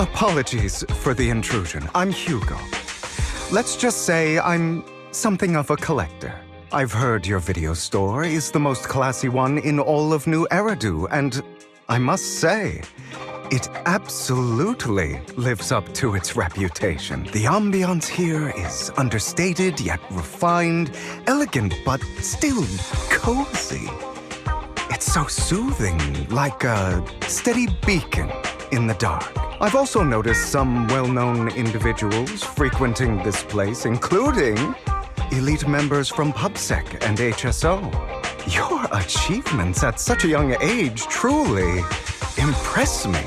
Apologies for the intrusion. I'm Hugo. Let's just say I'm something of a collector. I've heard your video store is the most classy one in all of New Eridu, and I must say, it absolutely lives up to its reputation. The ambiance here is understated yet refined, elegant but still cozy. It's so soothing, like a steady beacon in the dark. I've also noticed some well-known individuals frequenting this place, including elite members from PubSec and HSO. Your achievements at such a young age truly impress me.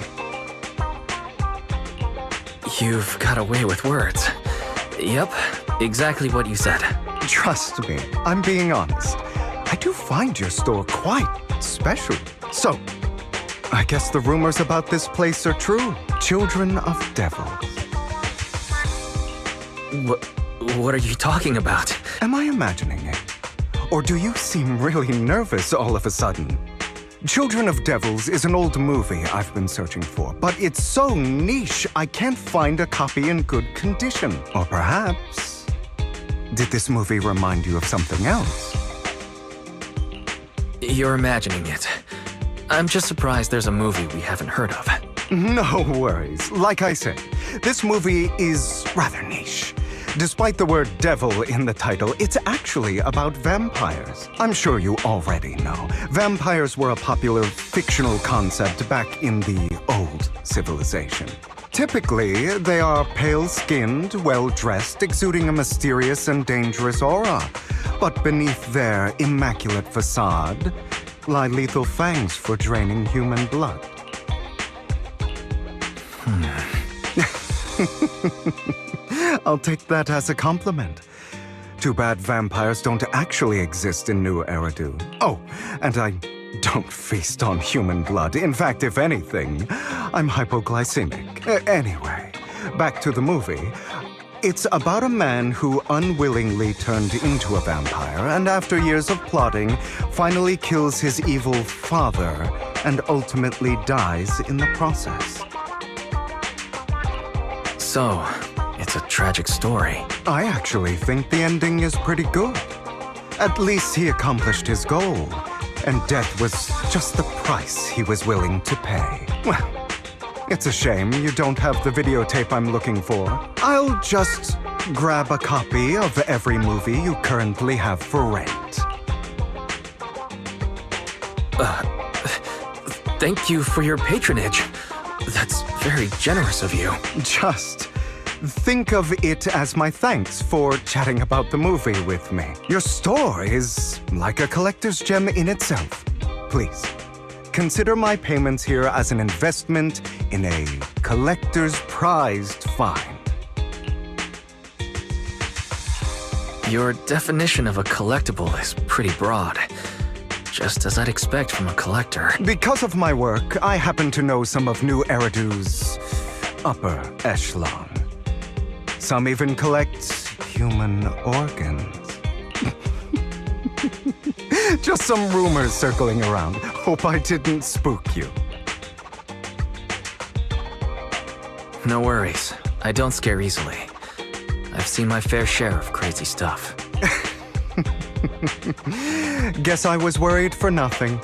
You've got a way with words. Yep, exactly what you said. Trust me, I'm being honest. I do find your store quite special. So, I guess the rumors about this place are true. Children of devils. What are you talking about? Am I imagining it? Or do you seem really nervous all of a sudden? Children of Devils is an old movie I've been searching for, but it's so niche I can't find a copy in good condition. Or perhaps, did this movie remind you of something else? You're imagining it. I'm just surprised there's a movie we haven't heard of. No worries. Like I said, this movie is rather niche. Despite the word devil in the title, it's actually about vampires. I'm sure you already know. Vampires were a popular fictional concept back in the old civilization. Typically, they are pale-skinned, well-dressed, exuding a mysterious and dangerous aura. But beneath their immaculate facade lie lethal fangs for draining human blood. I'll take that as a compliment. Too bad vampires don't actually exist in New Eridu. Oh, and I don't feast on human blood. In fact, if anything, I'm hypoglycemic. Anyway, back to the movie. It's about a man who unwillingly turned into a vampire and after years of plotting, finally kills his evil father and ultimately dies in the process. So, it's a tragic story. I actually think the ending is pretty good. At least he accomplished his goal, and death was just the price he was willing to pay. Well, it's a shame you don't have the videotape I'm looking for. I'll just grab a copy of every movie you currently have for rent. Thank you for your patronage. That's very generous of you. Just think of it as my thanks for chatting about the movie with me. Your store is like a collector's gem in itself. Please, consider my payments here as an investment in a collector's prized find. Your definition of a collectible is pretty broad. Just as I'd expect from a collector. Because of my work, I happen to know some of New Eridu's upper echelon. Some even collect human organs. Just some rumors circling around. Hope I didn't spook you. No worries. I don't scare easily. I've seen my fair share of crazy stuff. Guess I was worried for nothing.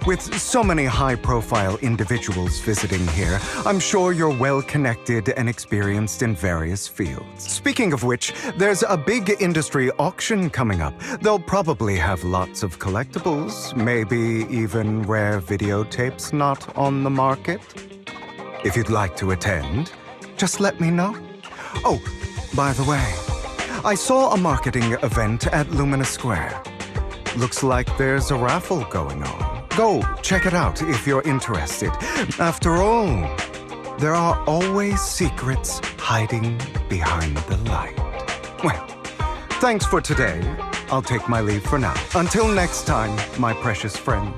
With so many high-profile individuals visiting here, I'm sure you're well-connected and experienced in various fields. Speaking of which, there's a big industry auction coming up. They'll probably have lots of collectibles, maybe even rare videotapes not on the market. If you'd like to attend, just let me know. Oh, by the way, I saw a marketing event at Lumina Square. Looks like there's a raffle going on. Go check it out if you're interested. After all, there are always secrets hiding behind the light. Well, thanks for today. I'll take my leave for now. Until next time, my precious friends.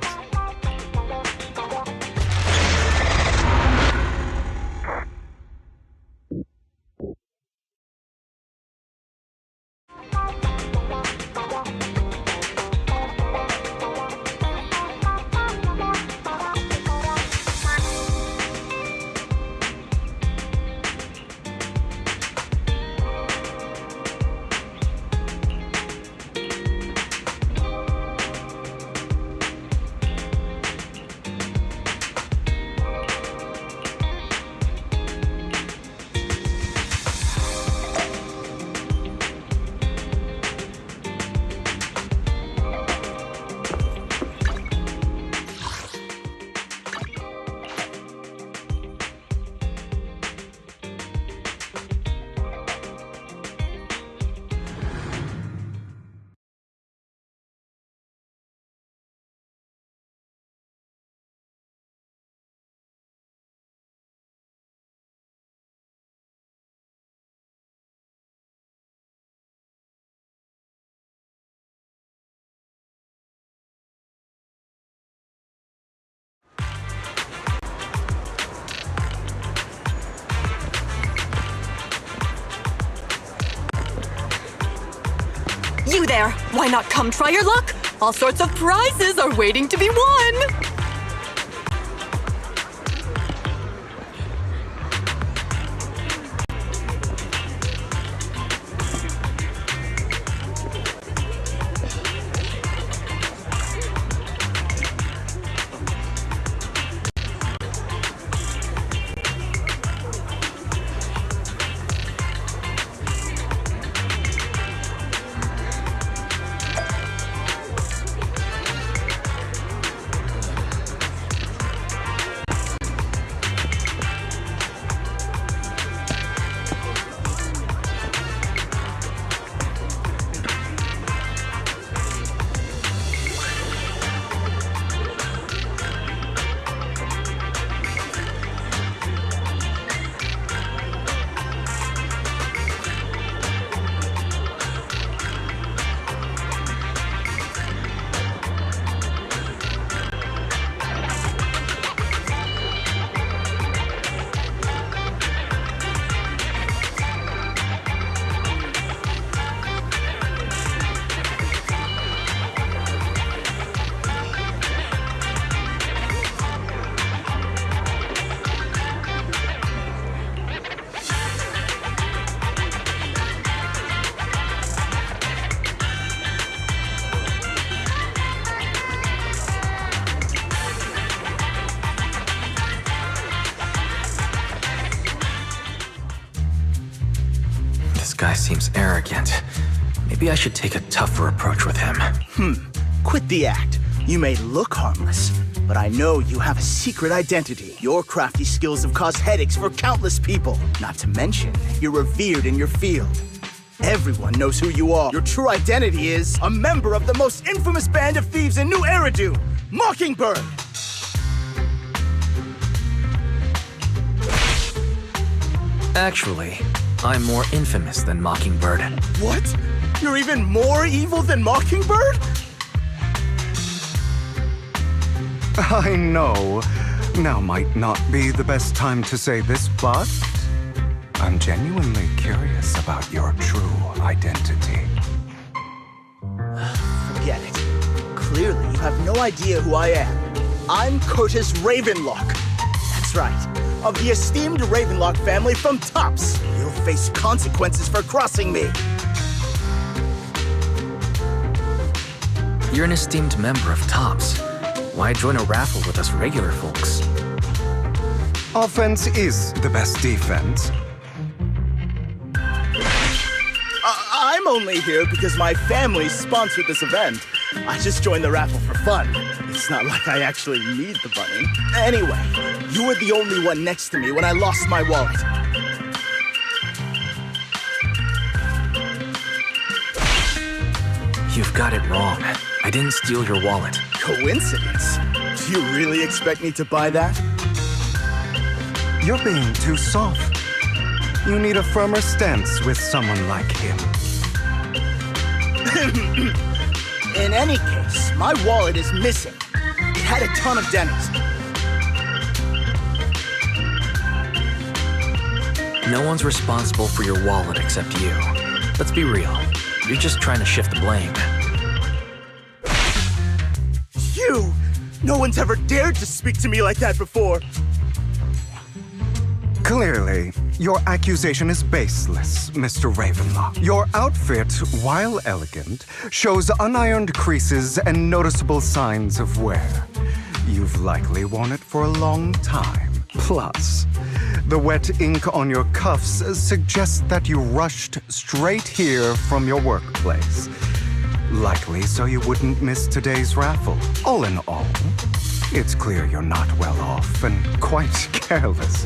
there? Why not come try your luck? All sorts of prizes are waiting to be won! This guy seems arrogant. Maybe I should take a tougher approach with him. Quit the act. You may look harmless, but I know you have a secret identity. Your crafty skills have caused headaches for countless people. Not to mention, you're revered in your field. Everyone knows who you are. Your true identity is a member of the most infamous band of thieves in New Eridu, Mockingbird! Actually, I'm more infamous than Mockingbird. What? You're even more evil than Mockingbird? I know. Now might not be the best time to say this, but I'm genuinely curious about your true identity. Forget it. Clearly, you have no idea who I am. I'm Curtis Ravenlock. That's right. Of the esteemed Ravenlock family from Tops. You'll face consequences for crossing me. You're an esteemed member of Tops. Why join a raffle with us regular folks? Offense is the best defense. I'm only here because my family sponsored this event. I just joined the raffle for fun. It's not like I actually need the bunny. Anyway, you were the only one next to me when I lost my wallet. You've got it wrong. I didn't steal your wallet. Coincidence? Do you really expect me to buy that? You're being too soft. You need a firmer stance with someone like him. In any case, my wallet is missing. It had a ton of dents. No one's responsible for your wallet except you. Let's be real. You're just trying to shift the blame. You! No one's ever dared to speak to me like that before. Clearly, your accusation is baseless, Mr. Ravenlock. Your outfit, while elegant, shows unironed creases and noticeable signs of wear. You've likely worn it for a long time. Plus, the wet ink on your cuffs suggests that you rushed straight here from your workplace. Likely so you wouldn't miss today's raffle. All in all, it's clear you're not well off and quite careless.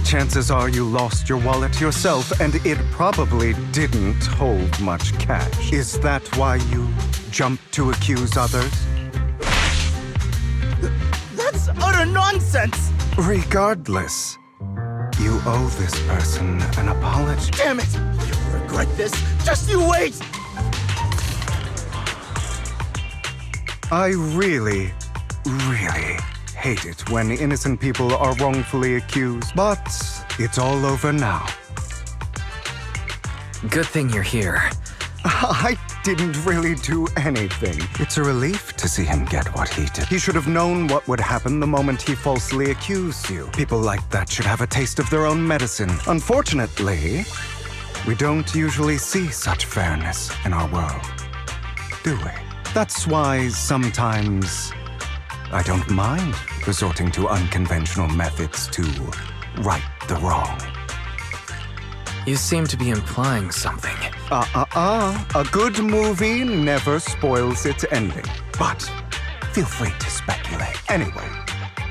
Chances are you lost your wallet yourself, and it probably didn't hold much cash. Is that why you jumped to accuse others? That's utter nonsense! Regardless, you owe this person an apology. Damn it! You'll regret this. Just you wait! I really hate it when innocent people are wrongfully accused, but it's all over now. Good thing you're here. I didn't really do anything. It's a relief to see him get what he did. He should have known what would happen the moment he falsely accused you. People like that should have a taste of their own medicine. Unfortunately, we don't usually see such fairness in our world, do we? That's why sometimes I don't mind resorting to unconventional methods to right the wrong. You seem to be implying something. A good movie never spoils its ending. But feel free to speculate. Anyway,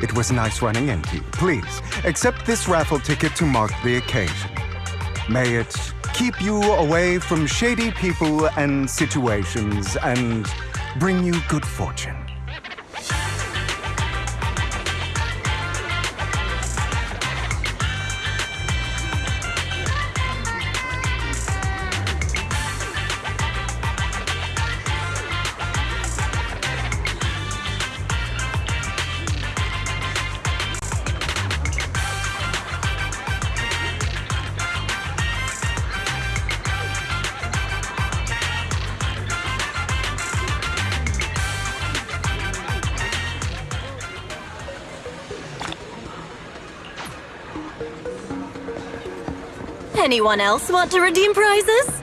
it was nice running into you. Please, accept this raffle ticket to mark the occasion. May it keep you away from shady people and situations and bring you good fortune. Anyone else want to redeem prizes?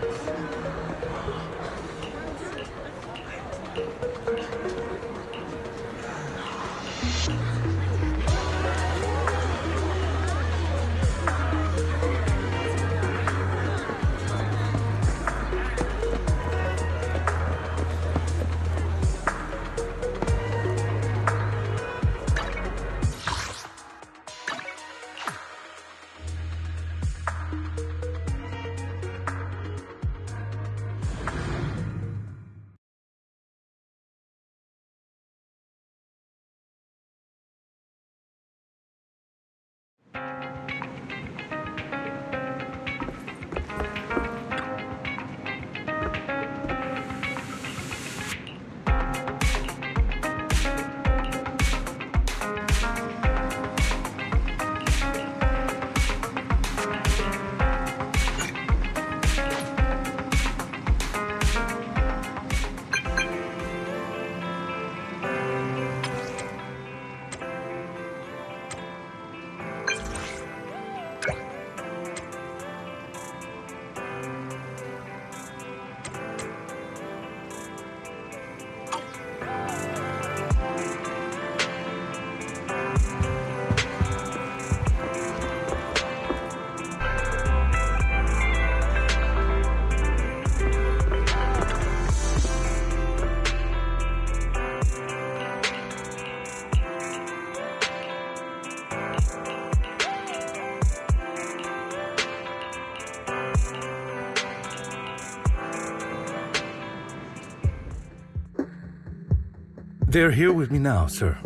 They're here with me now, sir.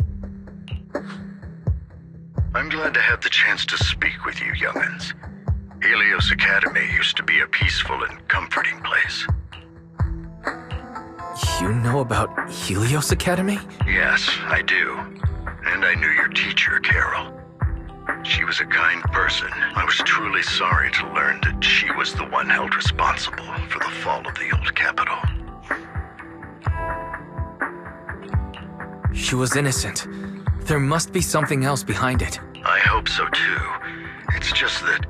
I'm glad to have the chance to speak with you, young'uns. Helios Academy used to be a peaceful and comforting place. You know about Helios Academy? Yes, I do. And I knew your teacher, Carol. She was a kind person. I was truly sorry to learn that she was the one held responsible for the fall of the old capital. She was innocent. There must be something else behind it. I hope so too. It's just that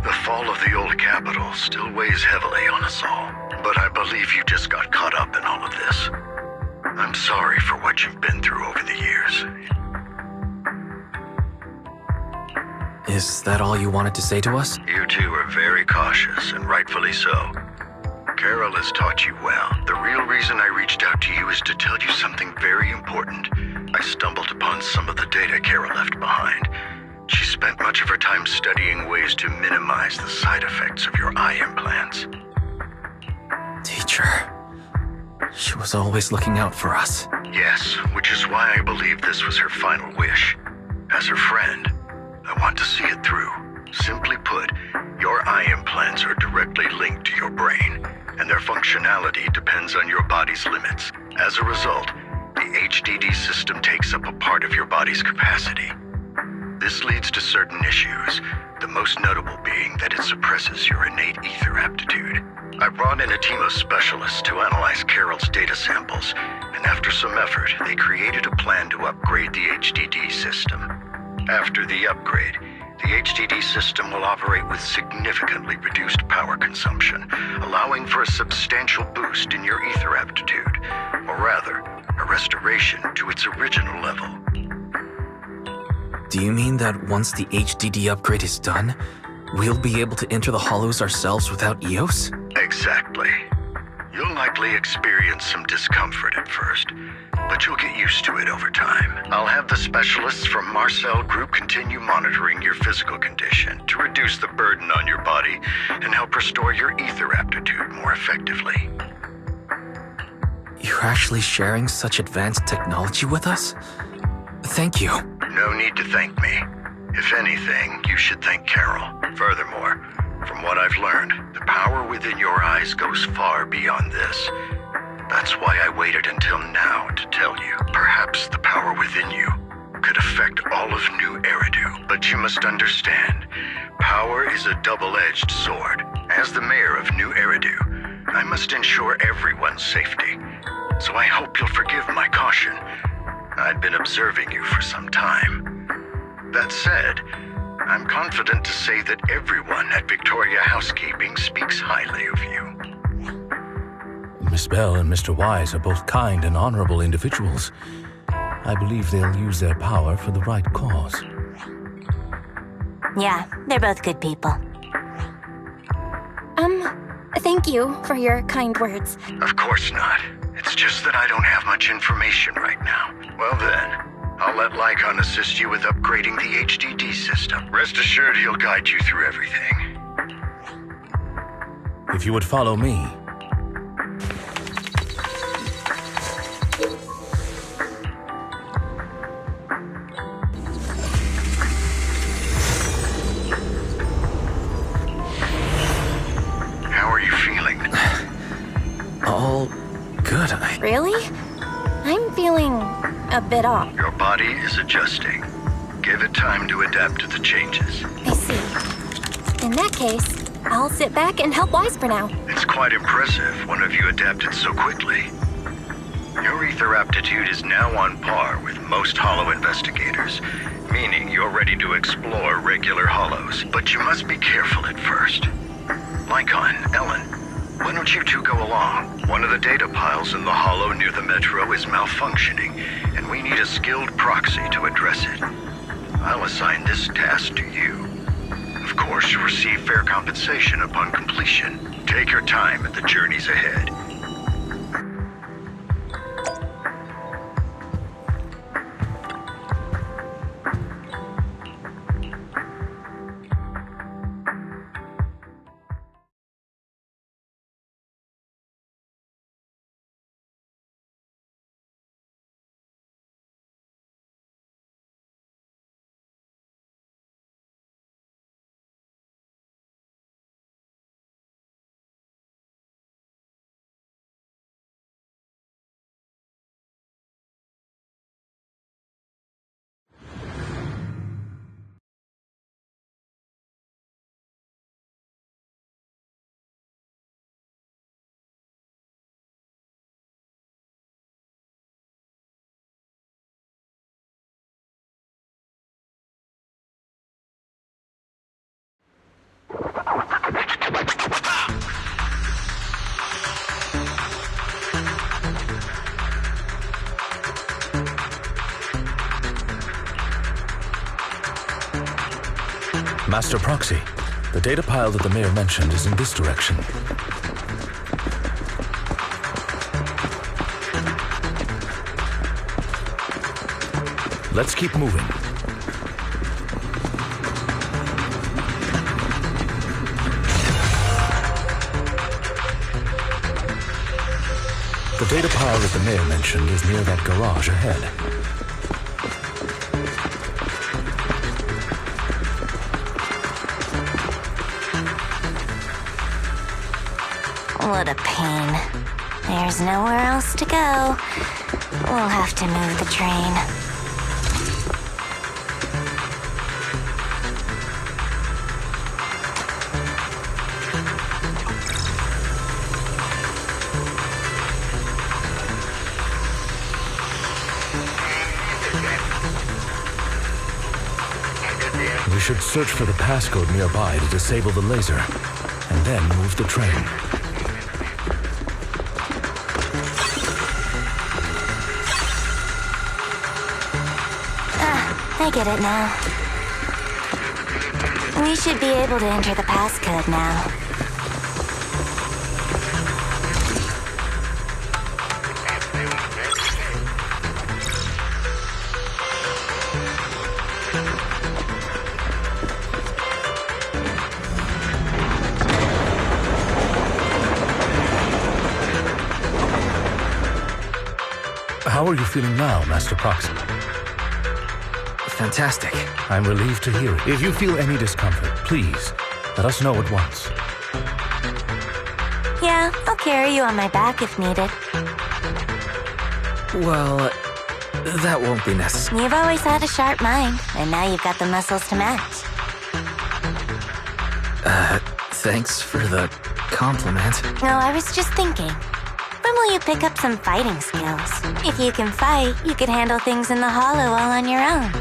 the fall of the old capital still weighs heavily on us all. But I believe you just got caught up in all of this. I'm sorry for what you've been through over the years. Is that all you wanted to say to us? You two are very cautious, and rightfully so. Carol has taught you well. The real reason I reached out to you is to tell you something very important. I stumbled upon some of the data Carol left behind. She spent much of her time studying ways to minimize the side effects of your eye implants. Teacher. She was always looking out for us. Yes, which is why I believe this was her final wish. As her friend, I want to see it through. Simply put, your eye implants are directly linked to your brain, and their functionality depends on your body's limits. As a result, the HDD system takes up a part of your body's capacity. This leads to certain issues, the most notable being that it suppresses your innate ether aptitude. I brought in a team of specialists to analyze Carol's data samples, and after some effort, they created a plan to upgrade the HDD system. After the upgrade, the HDD system will operate with significantly reduced power consumption, allowing for a substantial boost in your ether aptitude, or rather, a restoration to its original level. Do you mean that once the HDD upgrade is done, we'll be able to enter the hollows ourselves without EOS? Exactly. You'll likely experience some discomfort at first, but you'll get used to it over time. I'll have the specialists from Marcel Group continue monitoring your physical condition to reduce the burden on your body and help restore your ether aptitude more effectively. You're actually sharing such advanced technology with us? Thank you. No need to thank me. If anything, you should thank Carol. Furthermore, from what I've learned, the power within your eyes goes far beyond this. That's why I waited until now to tell you. Perhaps the power within you could affect all of New Eridu. But you must understand, power is a double-edged sword. As the mayor of New Eridu, I must ensure everyone's safety. So I hope you'll forgive my caution. I've been observing you for some time. That said, I'm confident to say that everyone at Victoria Housekeeping speaks highly of you. Miss Bell and Mr. Wise are both kind and honorable individuals. I believe they'll use their power for the right cause. Yeah, they're both good people. Thank you for your kind words. Of course not. It's just that I don't have much information right now. Well then, I'll let Lycon assist you with upgrading the HDD system. Rest assured he'll guide you through everything. If you would follow me. How are you feeling? All good. Really? I'm feeling a bit off. Your body is adjusting. Give it time to adapt to the changes. I see. In that case, I'll sit back and help Wise for now. It's quite impressive one of you adapted so quickly. Your ether aptitude is now on par with most hollow investigators, meaning you're ready to explore regular hollows. But you must be careful at first. Lycon, Ellen, why don't you two go along? One of the data piles in the hollow near the metro is malfunctioning, and we need a skilled proxy to address it. I'll assign this task to you. Of course, you'll receive fair compensation upon completion. Take your time at the journeys ahead. Master Proxy, the data pile that the mayor mentioned is in this direction. Let's keep moving. The data pile that the mayor mentioned is near that garage ahead. What a pain. There's nowhere else to go. We'll have to move the train. We should search for the passcode nearby to disable the laser, and then move the train. I get it now. We should be able to enter the passcode now. How are you feeling now, Master Proxy? Fantastic. I'm relieved to hear it. If you feel any discomfort, please, let us know at once. Yeah, I'll carry you on my back if needed. Well, that won't be necessary. You've always had a sharp mind, and now you've got the muscles to match. Thanks for the compliment. No, I was just thinking. When will you pick up some fighting skills? If you can fight, you could handle things in the hollow all on your own.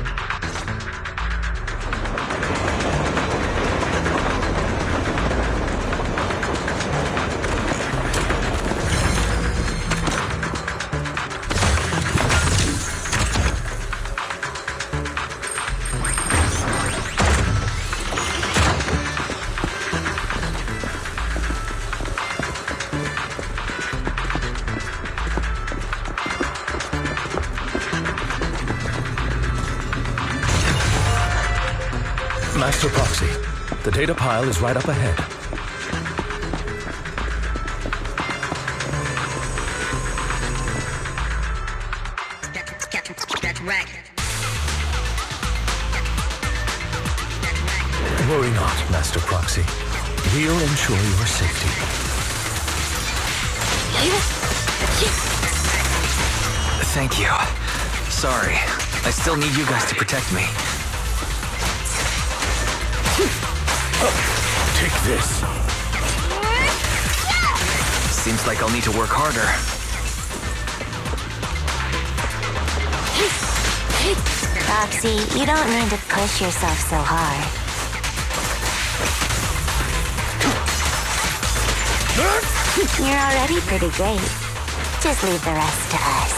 Master Proxy, the data pile is right up ahead. Worry not, Master Proxy. We'll ensure your safety. Thank you. Sorry. I still need you guys to protect me. Take this. Seems like I'll need to work harder. Roxy, you don't need to push yourself so hard. You're already pretty great. Just leave the rest to us.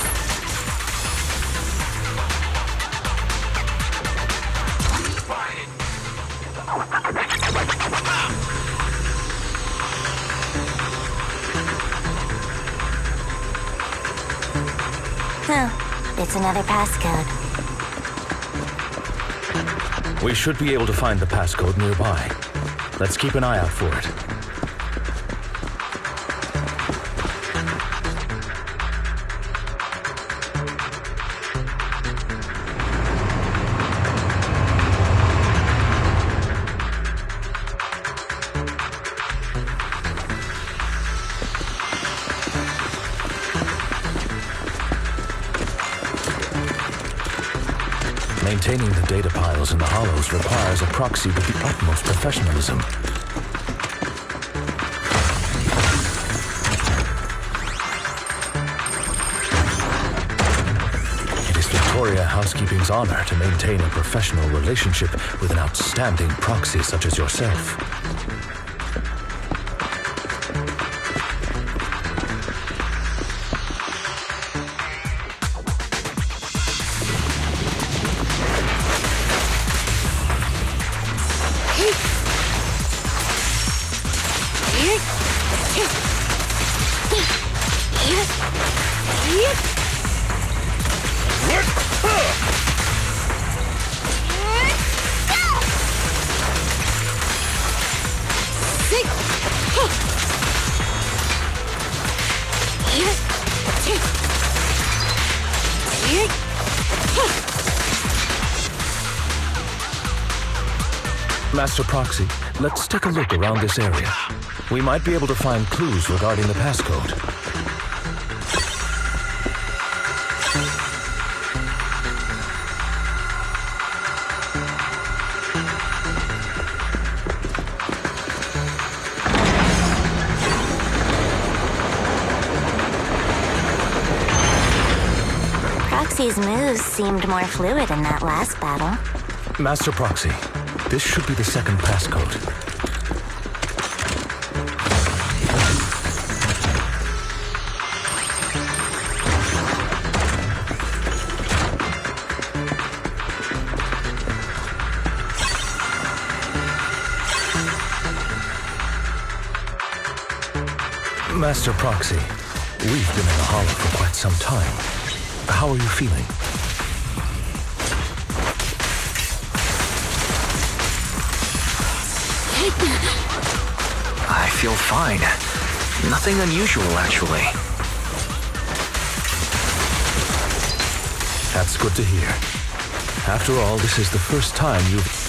Oh, it's another passcode. We should be able to find the passcode nearby. Let's keep an eye out for it. Maintaining the data piles in the hollows requires a proxy with the utmost professionalism. It is Victoria Housekeeping's honor to maintain a professional relationship with an outstanding proxy such as yourself. Master Proxy, let's take a look around this area. We might be able to find clues regarding the passcode. Proxy's moves seemed more fluid in that last battle. Master Proxy, This should be the second passcode. Master Proxy, we've been in the Hollow for quite some time. How are you feeling? I feel fine. Nothing unusual, actually. That's good to hear. After all, this is the first time you've...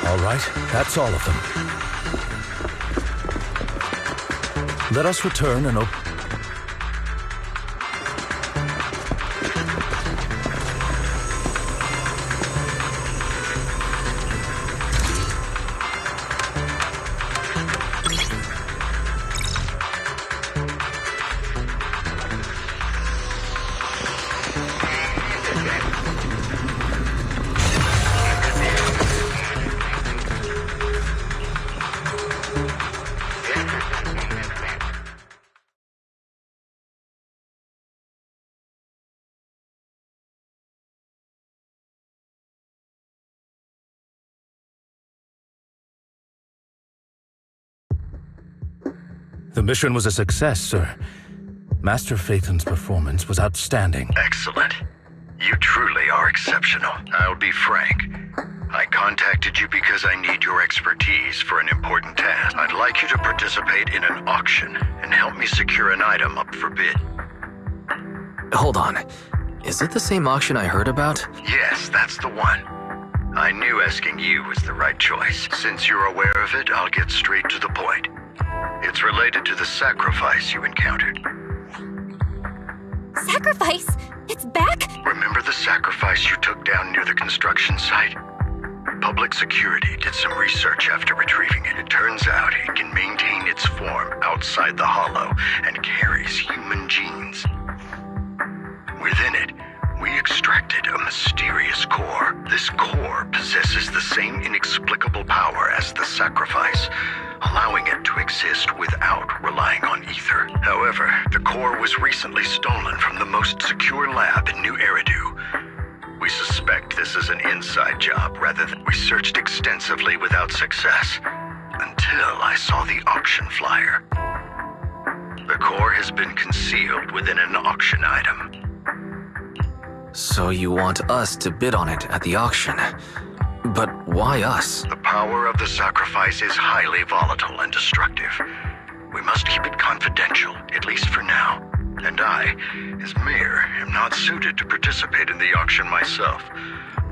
All right, that's all of them. Let us return and open... The mission was a success, sir. Master Phaeton's performance was outstanding. Excellent. You truly are exceptional. I'll be frank. I contacted you because I need your expertise for an important task. I'd like you to participate in an auction and help me secure an item up for bid. Hold on. Is it the same auction I heard about? Yes, that's the one. I knew asking you was the right choice. Since you're aware of it, I'll get straight to the point. It's related to the sacrifice you encountered. Sacrifice? It's back? Remember the sacrifice you took down near the construction site? Public security did some research after retrieving it. It turns out it can maintain its form outside the Hollow and carries human genes. Within it, we extracted a mysterious core. This core possesses the same inexplicable power as the sacrifice, allowing it to exist without relying on ether. However, the core was recently stolen from the most secure lab in New Eridu. We suspect this is an inside job rather than... We searched extensively without success, until I saw the auction flyer. The core has been concealed within an auction item. So you want us to bid on it at the auction. But why us? The power of the sacrifice is highly volatile and destructive. We must keep it confidential, at least for now. And I, as mayor, am not suited to participate in the auction myself.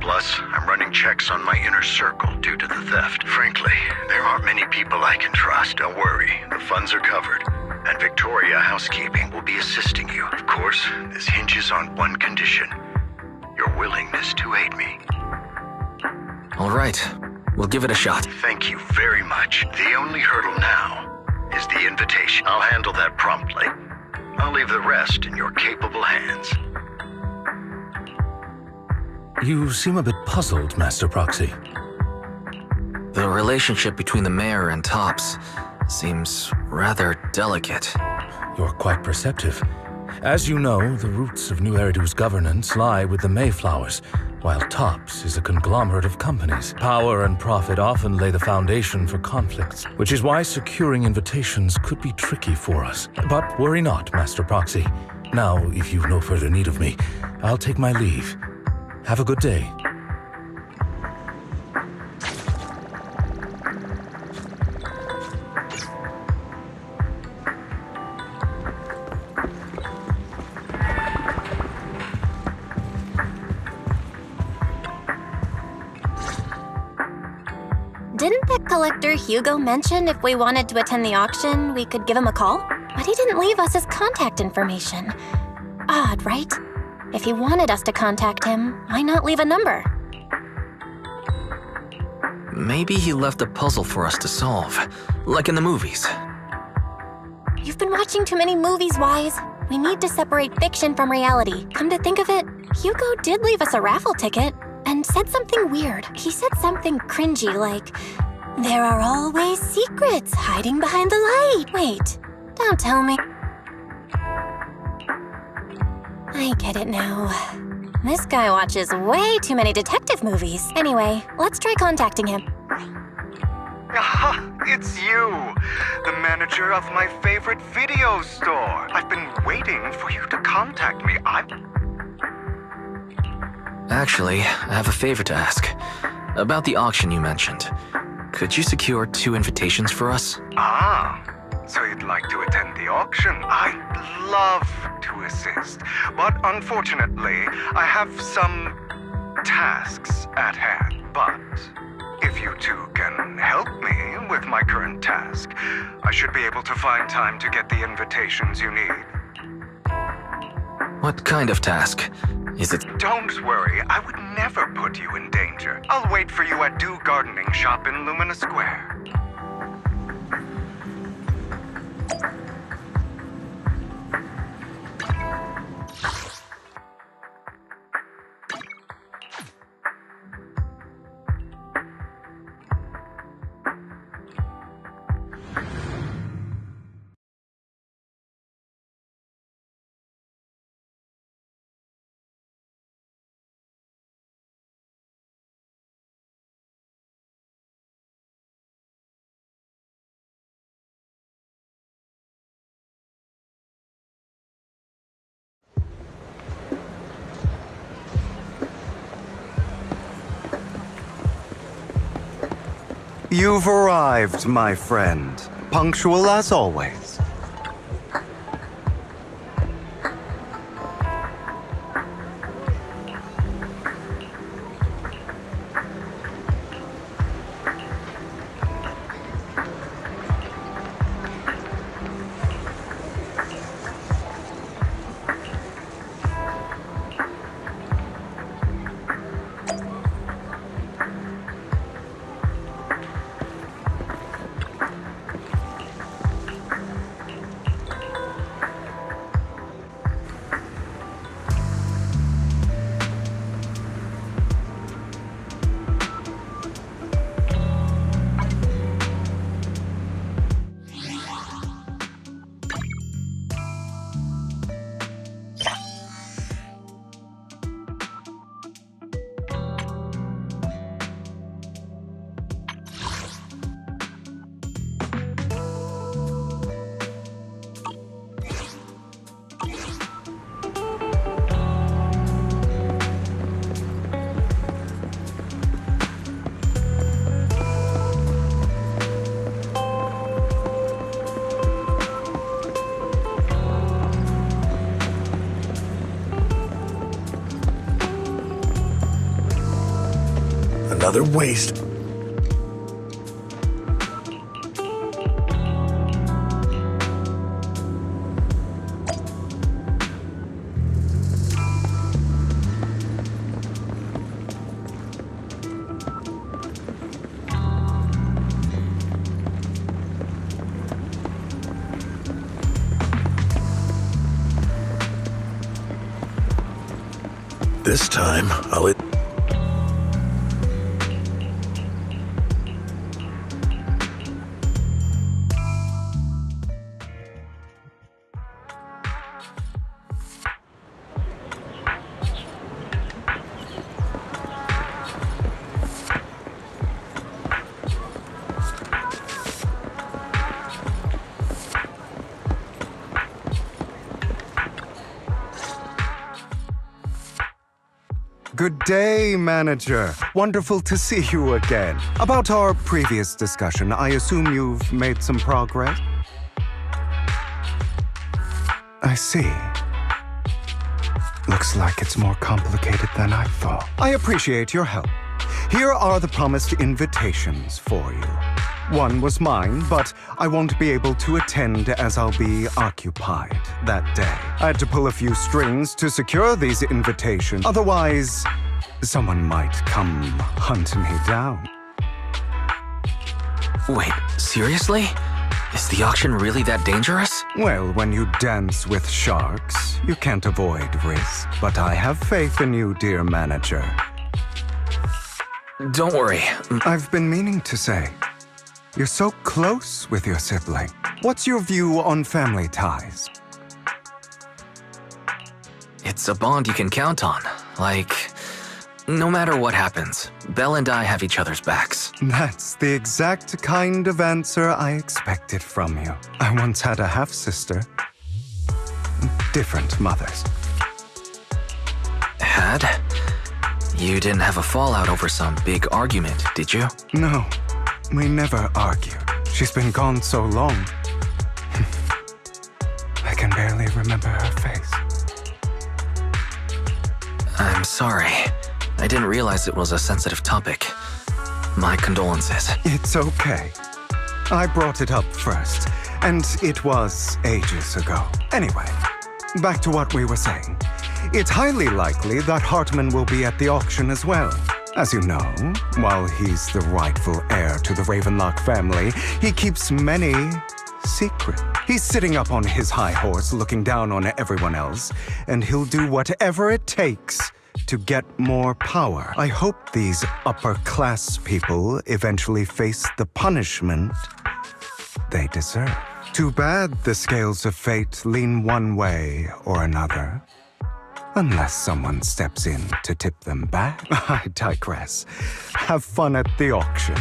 Plus, I'm running checks on my inner circle due to the theft. Frankly, there aren't many people I can trust. Don't worry, the funds are covered. And Victoria Housekeeping will be assisting you. Of course, this hinges on one condition. Your willingness to aid me. All right, we'll give it a shot. Thank you very much. The only hurdle now is the invitation. I'll handle that promptly. I'll leave the rest in your capable hands. You seem a bit puzzled, Master Proxy. The relationship between the mayor and Tops seems rather delicate. You're quite perceptive. As you know, the roots of New Eridu's governance lie with the Mayflowers, while Tops is a conglomerate of companies. Power and profit often lay the foundation for conflicts, which is why securing invitations could be tricky for us. But worry not, Master Proxy. Now, if you've no further need of me, I'll take my leave. Have a good day. Didn't that collector Hugo mention if we wanted to attend the auction, we could give him a call? But he didn't leave us his contact information. Odd, right? If he wanted us to contact him, why not leave a number? Maybe he left a puzzle for us to solve, like in the movies. You've been watching too many movies, Wise. We need to separate fiction from reality. Come to think of it, Hugo did leave us a raffle ticket and said something weird. He said something cringy like, "There are always secrets hiding behind the light." Wait, don't tell me. I get it now. This guy watches way too many detective movies. Anyway, let's try contacting him. Ah, it's you, the manager of my favorite video store. I've been waiting for you to contact me. Actually, I have a favor to ask. About the auction you mentioned. Could you secure 2 invitations for us? So you'd like to attend the auction? I'd love to assist, but unfortunately, I have some tasks at hand. But if you two can help me with my current task, I should be able to find time to get the invitations you need. What kind of task? Is it... Don't worry, I would never put you in danger. I'll wait for you at Do Gardening Shop in Lumina Square. You've arrived, my friend. Punctual as always. Another waste. This time, I'll... Good day, manager. Wonderful to see you again. About our previous discussion, I assume you've made some progress? I see. Looks like it's more complicated than I thought. I appreciate your help. Here are the promised invitations for you. One was mine, but I won't be able to attend as I'll be occupied that day. I had to pull a few strings to secure these invitations. Otherwise, someone might come hunt me down. Wait, seriously? Is the auction really that dangerous? Well, when you dance with sharks, you can't avoid risk. But I have faith in you, dear manager. Don't worry. I've been meaning to say, you're so close with your sibling. What's your view on family ties? It's a bond you can count on. Like, no matter what happens, Belle and I have each other's backs. That's the exact kind of answer I expected from you. I once had a half-sister. Different mothers. Had? You didn't have a fallout over some big argument, did you? No, we never argued. She's been gone so long. I can barely remember her face. I'm sorry. I didn't realize it was a sensitive topic. My condolences. It's okay. I brought it up first, and it was ages ago. Anyway, back to what we were saying. It's highly likely that Hartman will be at the auction as well. As you know, while he's the rightful heir to the Ravenlock family, he keeps many secrets. He's sitting up on his high horse looking down on everyone else, and he'll do whatever it takes to get more power. I hope these upper-class people eventually face the punishment they deserve. Too bad the scales of fate lean one way or another. Unless someone steps in to tip them back. I digress. Have fun at the auction.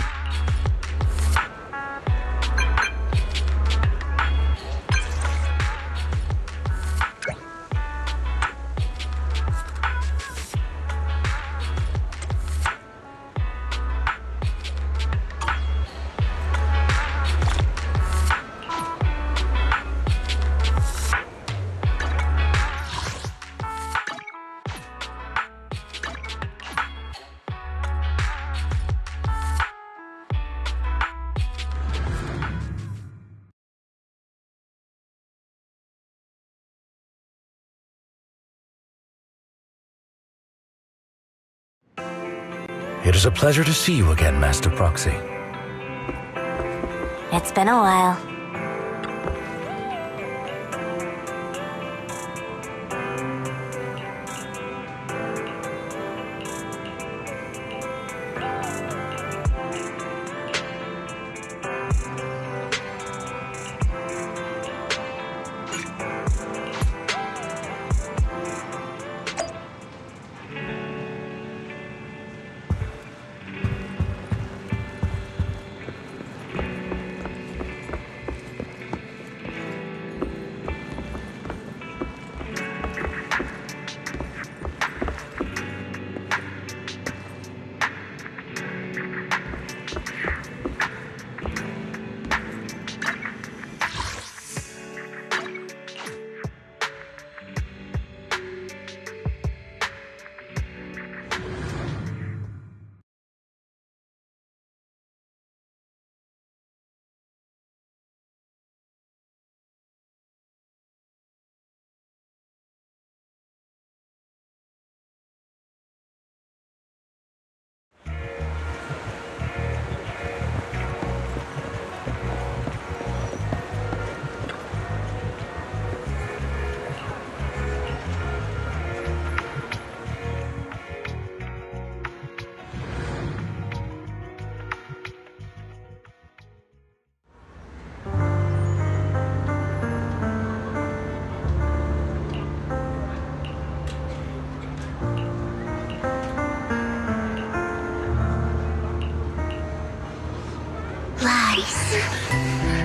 It is a pleasure to see you again, Master Proxy. It's been a while.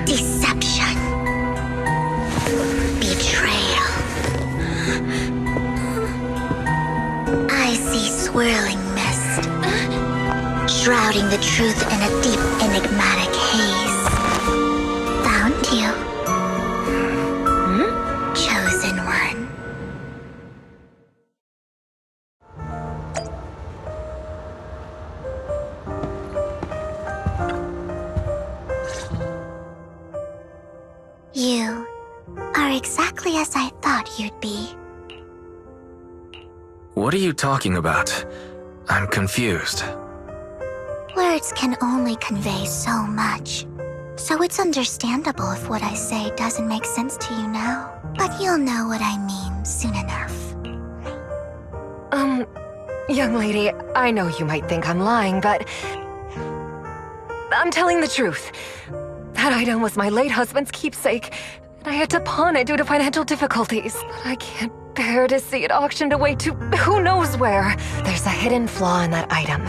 Deception. Betrayal. I see swirling mist, shrouding the truth in a deep, enigmatic haze. Found you. Chosen one. exactly as I thought you'd be. What are you talking about? I'm confused. Words can only convey so much. So it's understandable if what I say doesn't make sense to you now. But you'll know what I mean soon enough. Young lady, I know you might think I'm lying, but I'm telling the truth. That item was my late husband's keepsake, and I had to pawn it due to financial difficulties. But I can't bear to see it auctioned away to who knows where. There's a hidden flaw in that item.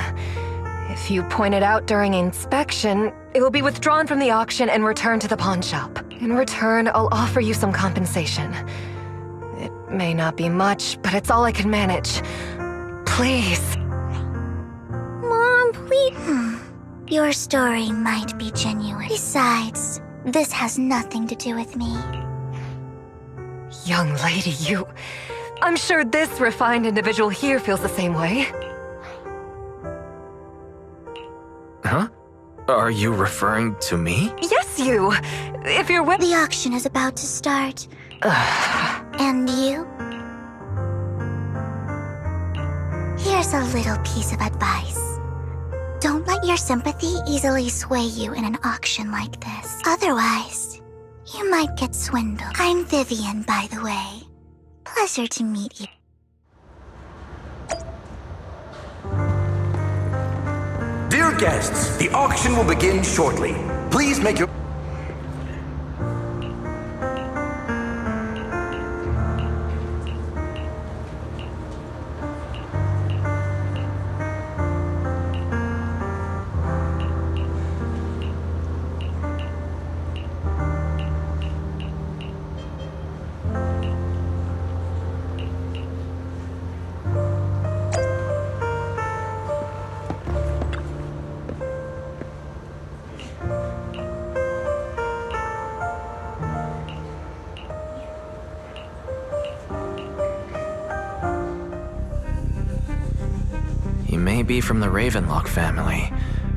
If you point it out during inspection, it will be withdrawn from the auction and returned to the pawn shop. In return, I'll offer you some compensation. It may not be much, but it's all I can manage. Please. Mom, please. Your story might be genuine. Besides, this has nothing to do with me. Young lady, I'm sure this refined individual here feels the same way. Huh? Are you referring to me? Yes, you! If you're with— The auction is about to start. And you? Here's a little piece of advice. Don't let your sympathy easily sway you in an auction like this. Otherwise, you might get swindled. I'm Vivian, by the way. Pleasure to meet you. Dear guests, the auction will begin shortly. Please make your... He may be from the Ravenlock family,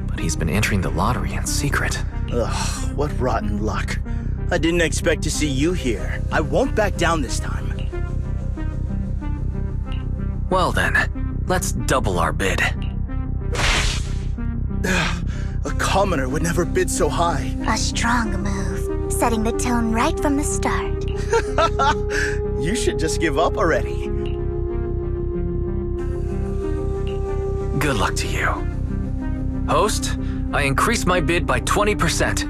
but he's been entering the lottery in secret. Ugh, what rotten luck. I didn't expect to see you here. I won't back down this time. Well then, let's double our bid. A commoner would never bid so high. A strong move, setting the tone right from the start. You should just give up already. Good luck to you. Host, I increased my bid by 20%.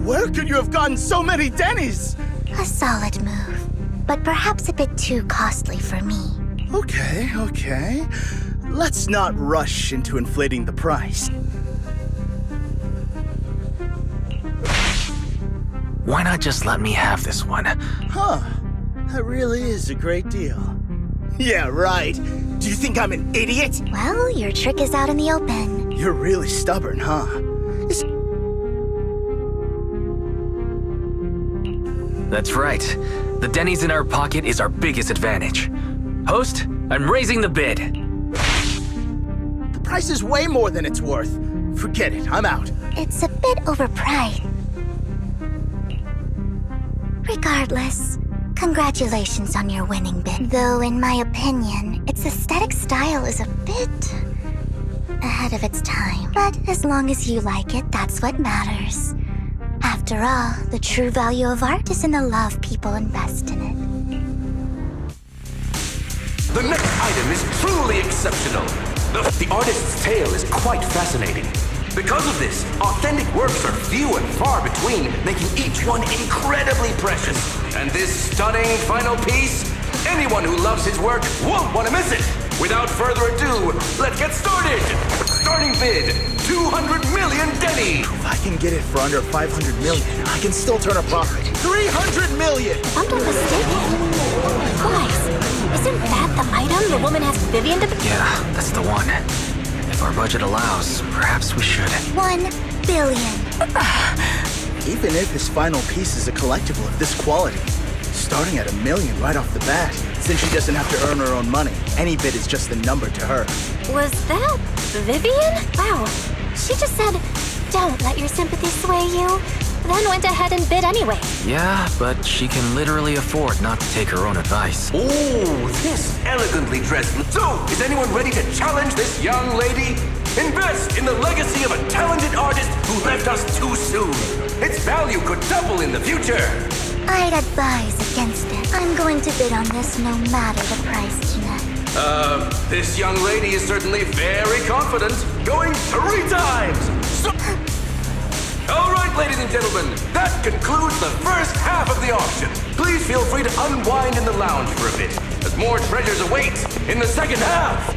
Where could you have gotten so many Denny's? A solid move, but perhaps a bit too costly for me. Okay. Let's not rush into inflating the price. Why not just let me have this one? Huh. That really is a great deal. Yeah, right. Do you think I'm an idiot? Well, your trick is out in the open. You're really stubborn, huh? That's right. The Denny's in our pocket is our biggest advantage. Host, I'm raising the bid. The price is way more than it's worth. Forget it, I'm out. It's a bit overpriced. Regardless, congratulations on your winning bid. Though, in my opinion, its aesthetic style is a bit ahead of its time. But as long as you like it, that's what matters. After all, the true value of art is in the love people invest in it. The next item is truly exceptional. The artist's tale is quite fascinating. Because of this, authentic works are few and far between, making each one incredibly precious. And this stunning final piece, anyone who loves his work won't want to miss it. Without further ado, let's get started. Starting bid, 200 million Denny. If I can get it for under 500 million, I can still turn a profit. 300 million! If I'm not mistaken. Guys, isn't that the item the woman asked Vivian to... Yeah, that's the one. If our budget allows, perhaps we should. 1 billion. Even if his final piece is a collectible of this quality, starting at $1 million right off the bat, since she doesn't have to earn her own money, any bid is just a number to her. Was that Vivian? Wow. She just said, don't let your sympathy sway you. then went ahead and bid anyway. Yeah, but she can literally afford not to take her own advice. Oh, this elegantly dressed. So, is anyone ready to challenge this young lady? Invest in the legacy of a talented artist who left us too soon. Its value could double in the future. I'd advise against it. I'm going to bid on this no matter the price, Jeanette. This young lady is certainly very confident. Going 3 times! So all right, ladies and gentlemen, that concludes the first half of the auction. Please feel free to unwind in the lounge for a bit, as more treasures await in the second half.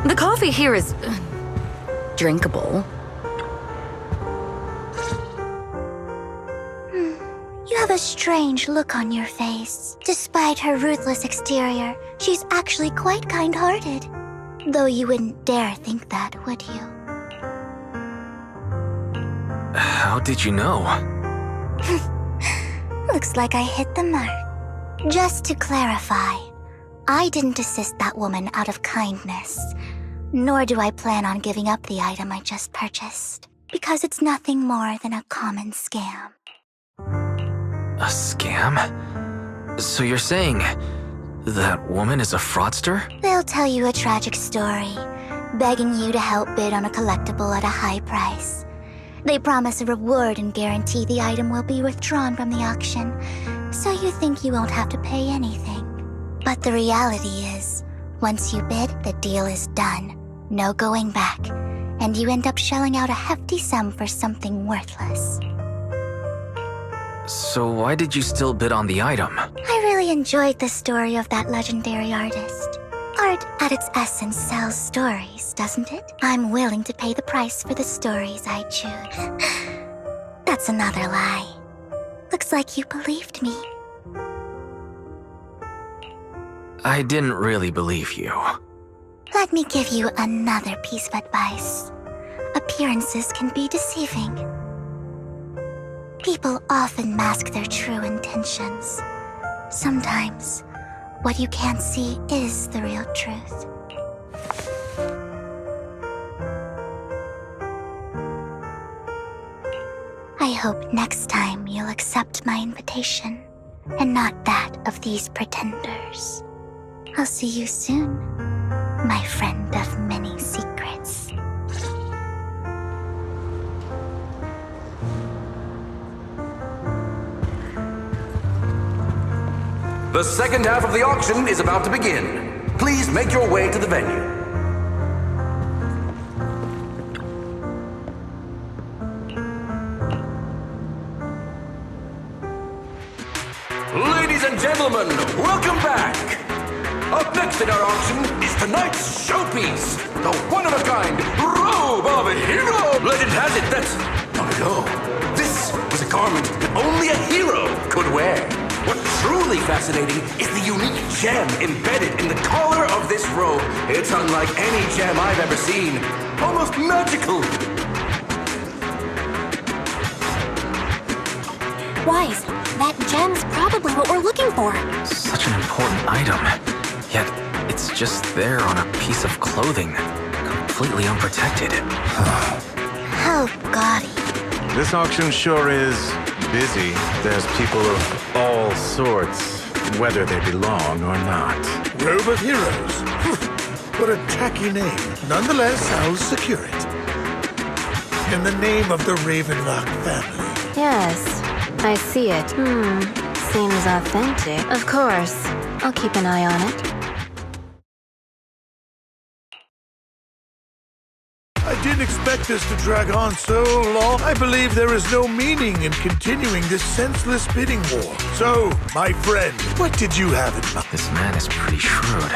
The coffee here is drinkable. You have a strange look on your face. Despite her ruthless exterior, she's actually quite kind-hearted. Though you wouldn't dare think that, would you? How did you know? Looks like I hit the mark. Just to clarify, I didn't assist that woman out of kindness. Nor do I plan on giving up the item I just purchased, because it's nothing more than a common scam. A scam? So you're saying that woman is a fraudster? They'll tell you a tragic story, begging you to help bid on a collectible at a high price. They promise a reward and guarantee the item will be withdrawn from the auction, so you think you won't have to pay anything. But the reality is, once you bid, the deal is done. No going back, and you end up shelling out a hefty sum for something worthless. So why did you still bid on the item? I really enjoyed the story of that legendary artist. Art, at its essence, sells stories, doesn't it? I'm willing to pay the price for the stories I choose. That's another lie. Looks like you believed me. I didn't really believe you. Let me give you another piece of advice. Appearances can be deceiving. People often mask their true intentions. Sometimes, what you can't see is the real truth. I hope next time you'll accept my invitation, and not that of these pretenders. I'll see you soon, my friend of many secrets. The second half of the auction is about to begin. Please make your way to the venue. Ladies and gentlemen, welcome back! Up next in our auction is tonight's showpiece, the one-of-a-kind robe of a hero! Legend has it that, long ago, this was a garment that only a hero could wear. What's truly fascinating is the unique gem embedded in the collar of this robe. It's unlike any gem I've ever seen. Almost magical. Wise, that gem's probably what we're looking for. Such an important item. Yet, it's just there on a piece of clothing, completely unprotected. How gaudy. This auction sure is busy. There's people of all sorts, whether they belong or not. Robe of Heroes. What a tacky name. Nonetheless, I'll secure it. In the name of the Ravenlock family. Yes, I see it. Seems authentic. Of course. I'll keep an eye on it. I didn't expect this to drag on so long. I believe there is no meaning in continuing this senseless bidding war. So, my friend, what did you have in mind? This man is pretty shrewd.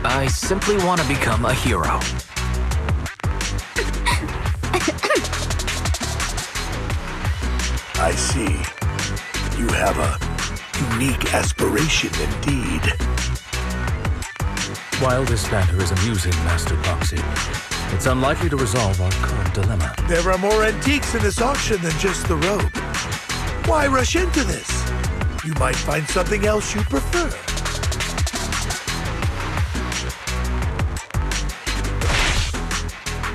I simply want to become a hero. I see. You have a unique aspiration indeed. While this banter is amusing, Master Proxy, it's unlikely to resolve our current dilemma. There are more antiques in this auction than just the robe. Why rush into this? You might find something else you prefer.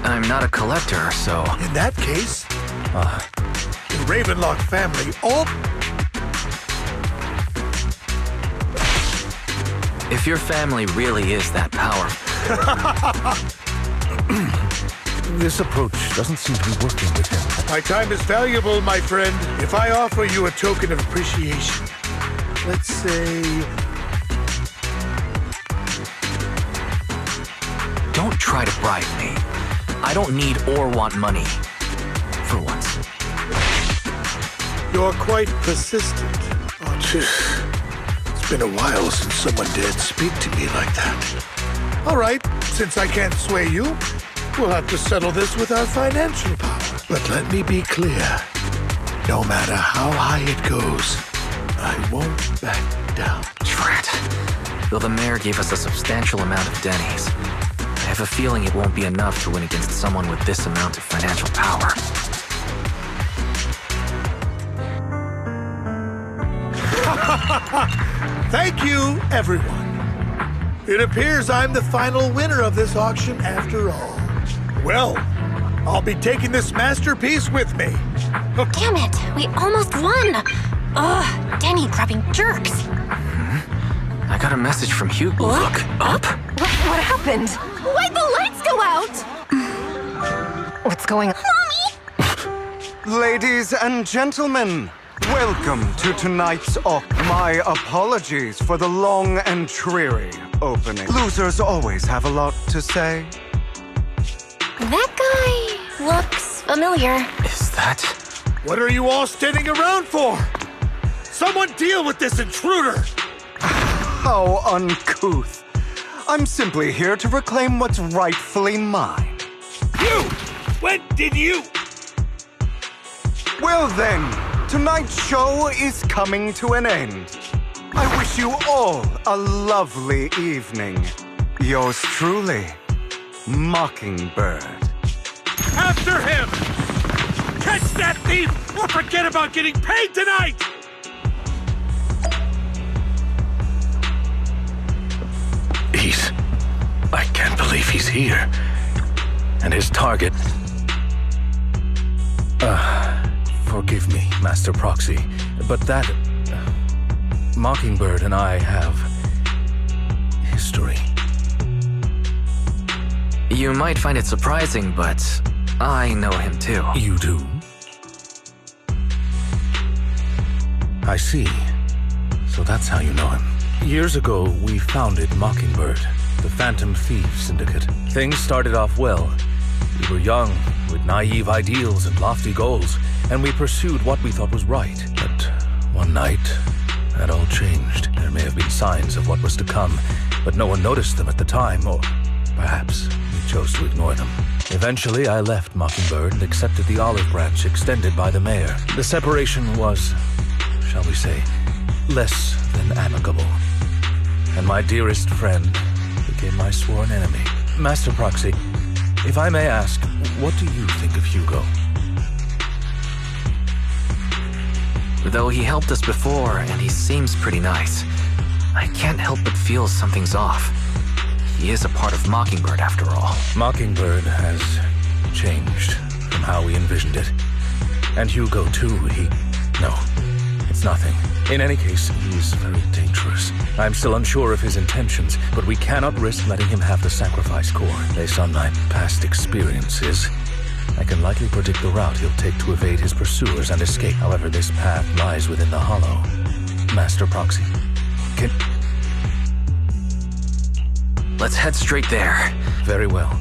I'm not a collector, so... In that case, the Ravenlock family all... If your family really is that powerful... This approach doesn't seem to be working with him. My time is valuable, my friend. If I offer you a token of appreciation, let's say... Don't try to bribe me. I don't need or want money. For once. You're quite persistent, aren't you? It's been a while since someone dared speak to me like that. All right, since I can't sway you, we'll have to settle this with our financial power. But let me be clear. No matter how high it goes, I won't back down. Drat. Though the mayor gave us a substantial amount of Denny's, I have a feeling it won't be enough to win against someone with this amount of financial power. Thank you, everyone. It appears I'm the final winner of this auction after all. Well, I'll be taking this masterpiece with me. Damn it, we almost won! Ugh, Denny grabbing jerks. I got a message from Hugo. Look up. What happened? Why'd the lights go out? What's going on? Mommy! Ladies and gentlemen, welcome to tonight's auction. My apologies for the long and dreary opening. Losers always have a lot to say. That guy looks familiar. Is that... What are you all standing around for? Someone deal with this intruder! How uncouth. I'm simply here to reclaim what's rightfully mine. You! When did you? Well then, tonight's show is coming to an end. I wish you all a lovely evening. Yours truly, Mockingbird. After him! Catch that thief or forget about getting paid tonight! I can't believe he's here. And his target... forgive me, Master Proxy, but that... Mockingbird and I have... history. You might find it surprising, but I know him too. You do? I see. So that's how you know him. Years ago, we founded Mockingbird, the Phantom Thieves Syndicate. Things started off well. We were young, with naive ideals and lofty goals, and we pursued what we thought was right. But one night, that all changed. There may have been signs of what was to come, but no one noticed them at the time, or perhaps we chose to ignore them. Eventually, I left Mockingbird and accepted the olive branch extended by the mayor. The separation was, shall we say, less than amicable. And my dearest friend became my sworn enemy. Master Proxy, if I may ask, what do you think of Hugo? Though he helped us before, and he seems pretty nice, I can't help but feel something's off. He is a part of Mockingbird, after all. Mockingbird has changed from how we envisioned it. And Hugo, too, No, it's nothing. In any case, he's very dangerous. I'm still unsure of his intentions, but we cannot risk letting him have the sacrifice core. Based on my past experiences, I can likely predict the route he'll take to evade his pursuers and escape. However, this path lies within the Hollow. Master Proxy, Let's head straight there. Very well.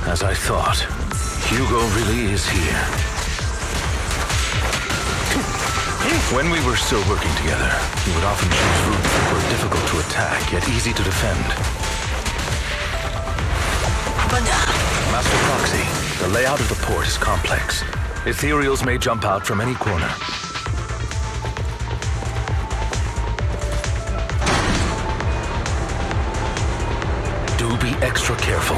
As I thought, Hugo really is here. When we were still working together, he would often choose routes that were difficult to attack, yet easy to defend. Master Proxy, the layout of the port is complex. Ethereals may jump out from any corner. Do be extra careful.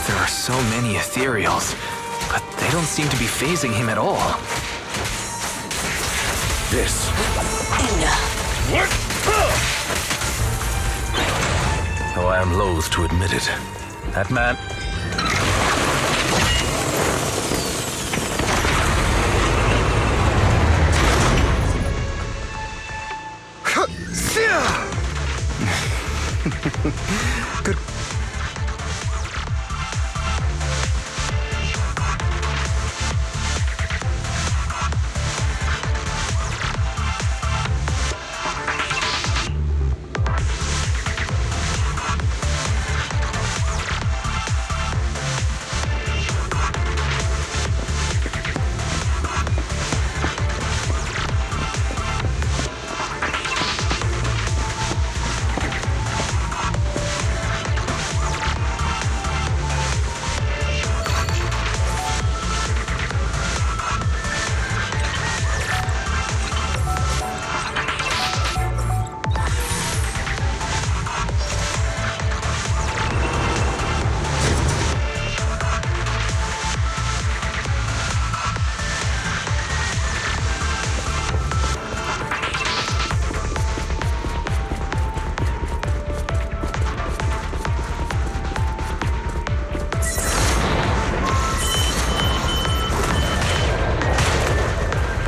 There are so many ethereals, but they don't seem to be phasing him at all. This. Though I am loath to admit it, that man... Good.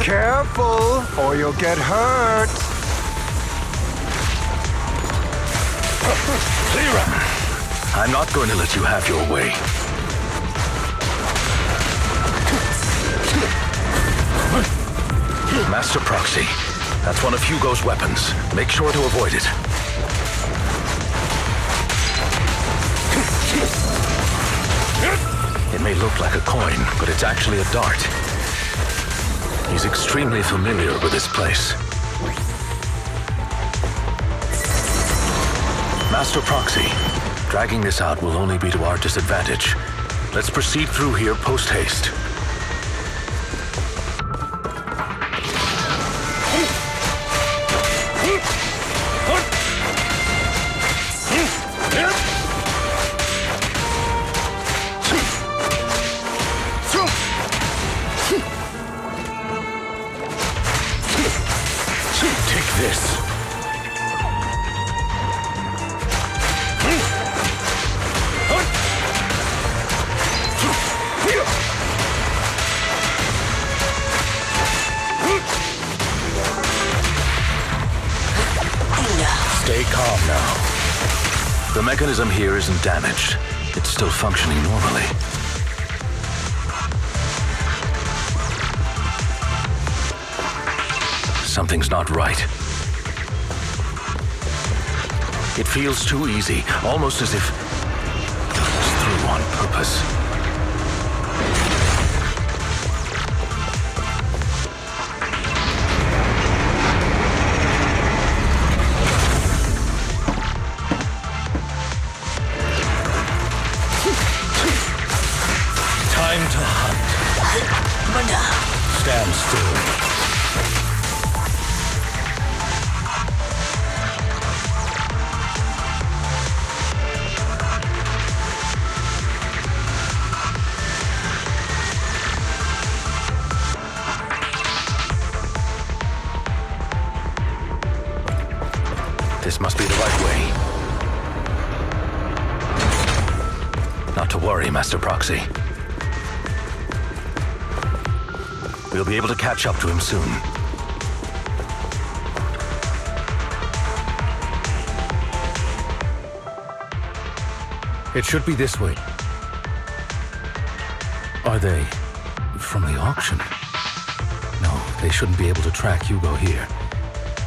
Careful, or you'll get hurt. Lyra, I'm not going to let you have your way. Master Proxy, that's one of Hugo's weapons. Make sure to avoid it. It may look like a coin, but it's actually a dart. He's extremely familiar with this place. Master Proxy, dragging this out will only be to our disadvantage. Let's proceed through here post-haste. This. Stay calm now. The mechanism here isn't damaged. It's still functioning normally. Something's not right. It feels too easy, almost as if it's through on purpose. Time to hunt. Stand still. This must be the right way. Not to worry, Master Proxy. We'll be able to catch up to him soon. It should be this way. Are they from the auction? No, they shouldn't be able to track Hugo here.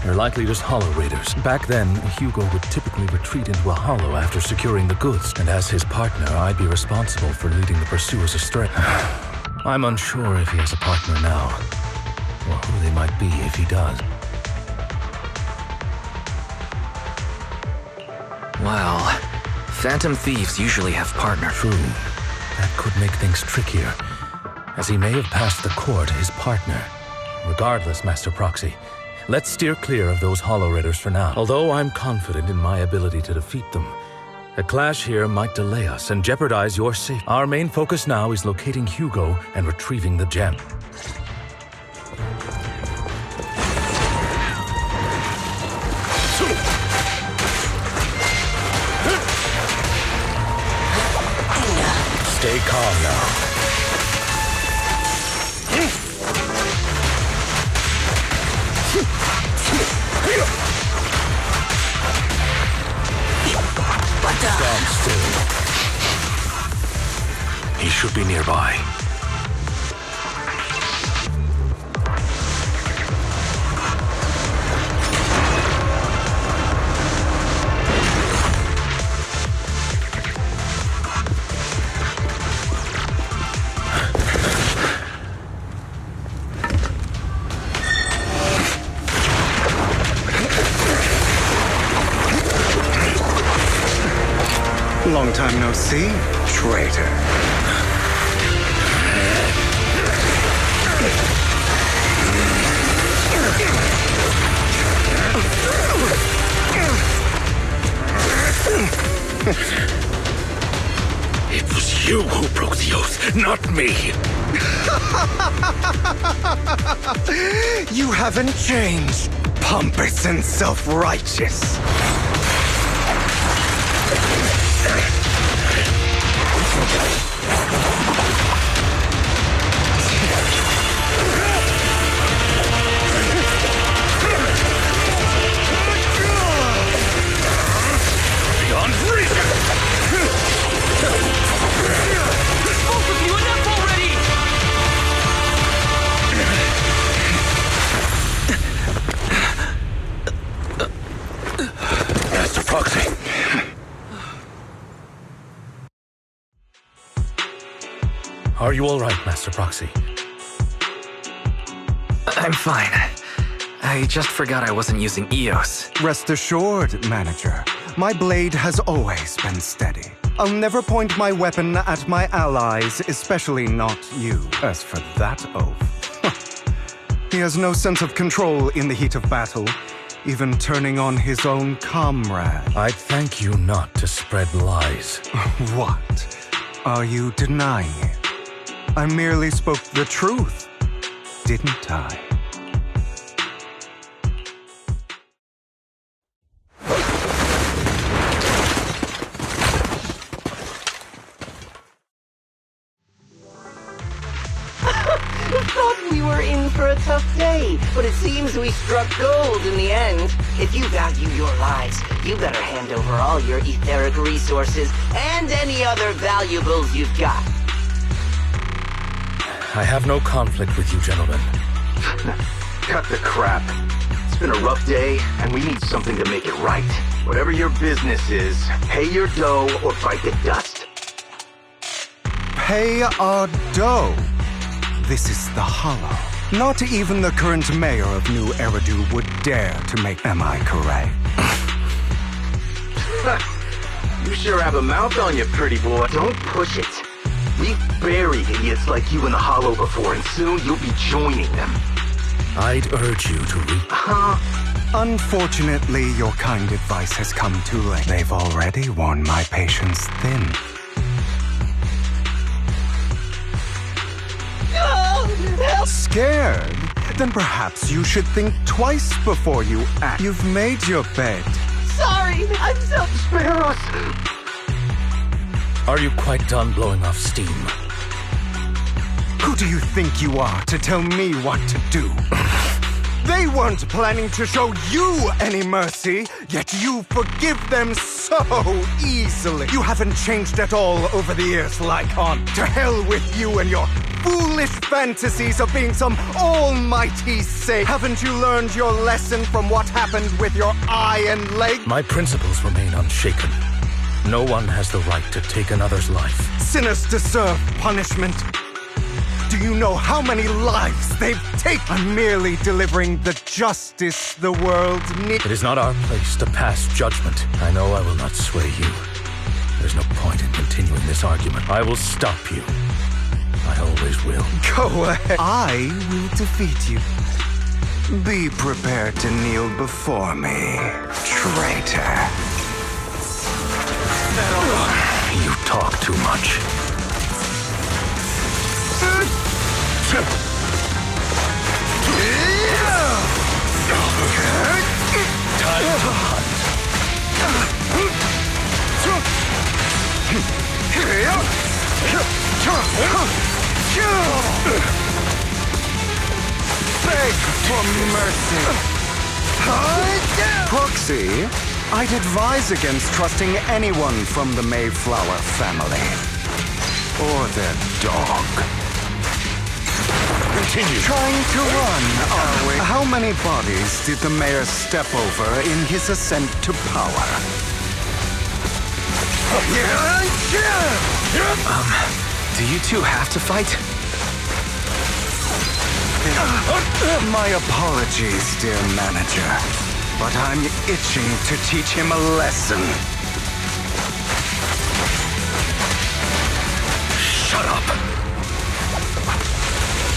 They're likely just hollow raiders. Back then, Hugo would typically retreat into a hollow after securing the goods, and as his partner, I'd be responsible for leading the pursuers astray. I'm unsure if he has a partner now, or who they might be if he does. Well, phantom thieves usually have partners. True. That could make things trickier, as he may have passed the court his partner. Regardless, Master Proxy, let's steer clear of those hollow raiders for now. Although I'm confident in my ability to defeat them, a clash here might delay us and jeopardize your safety. Our main focus now is locating Hugo and retrieving the gem. Stay calm now. Stand still. He should be nearby. Long time no see, traitor. It was you who broke the oath, not me. You haven't changed, pompous and self-righteous. Beyond reason! Both of you, enough already! Master Proxy. Are you all right, Master Proxy? I'm fine. I just forgot I wasn't using EOS. Rest assured, Manager. My blade has always been steady. I'll never point my weapon at my allies, especially not you. As for that oath, he has no sense of control in the heat of battle, even turning on his own comrade. I'd thank you not to spread lies. What? Are you denying it? I merely spoke the truth, didn't I? Thought we were in for a tough day, but it seems we struck gold in the end. If you value your lives, you better hand over all your etheric resources and any other valuables you've got. I have no conflict with you, gentlemen. Cut the crap. It's been a rough day, and we need something to make it right. Whatever your business is, pay your dough or bite the dust. Pay our dough. This is the Hollow. Not even the current mayor of New Eridu would dare to make... Am I correct? You sure have a mouth on you, pretty boy. Don't push it. We've buried idiots like you in the Hollow before, and soon you'll be joining them. I'd urge you to Unfortunately, your kind advice has come too late. They've already worn my patience thin. Scared? Then perhaps you should think twice before you act. You've made your bed. Sorry, I'm so... Spare us! Are you quite done blowing off steam? Who do you think you are to tell me what to do? They weren't planning to show you any mercy, yet you forgive them so easily. You haven't changed at all over the years, Lycon. To hell with you and your foolish fantasies of being some almighty saint. Haven't you learned your lesson from what happened with your eye and leg? My principles remain unshaken. No one has the right to take another's life. Sinners deserve punishment. Do you know how many lives they've taken? I'm merely delivering the justice the world needs. It is not our place to pass judgment. I know I will not sway you. There's no point in continuing this argument. I will stop you. I always will. Go ahead. I will defeat you. Be prepared to kneel before me, traitor. You talk too much. Time to hunt. Beg for mercy. Proxy, I'd advise against trusting anyone from the Mayflower family. Or their dog. Continue. Trying to run, are we? How many bodies did the mayor step over in his ascent to power? Do you two have to fight? My apologies, dear manager, but I'm itching to teach him a lesson. Shut up.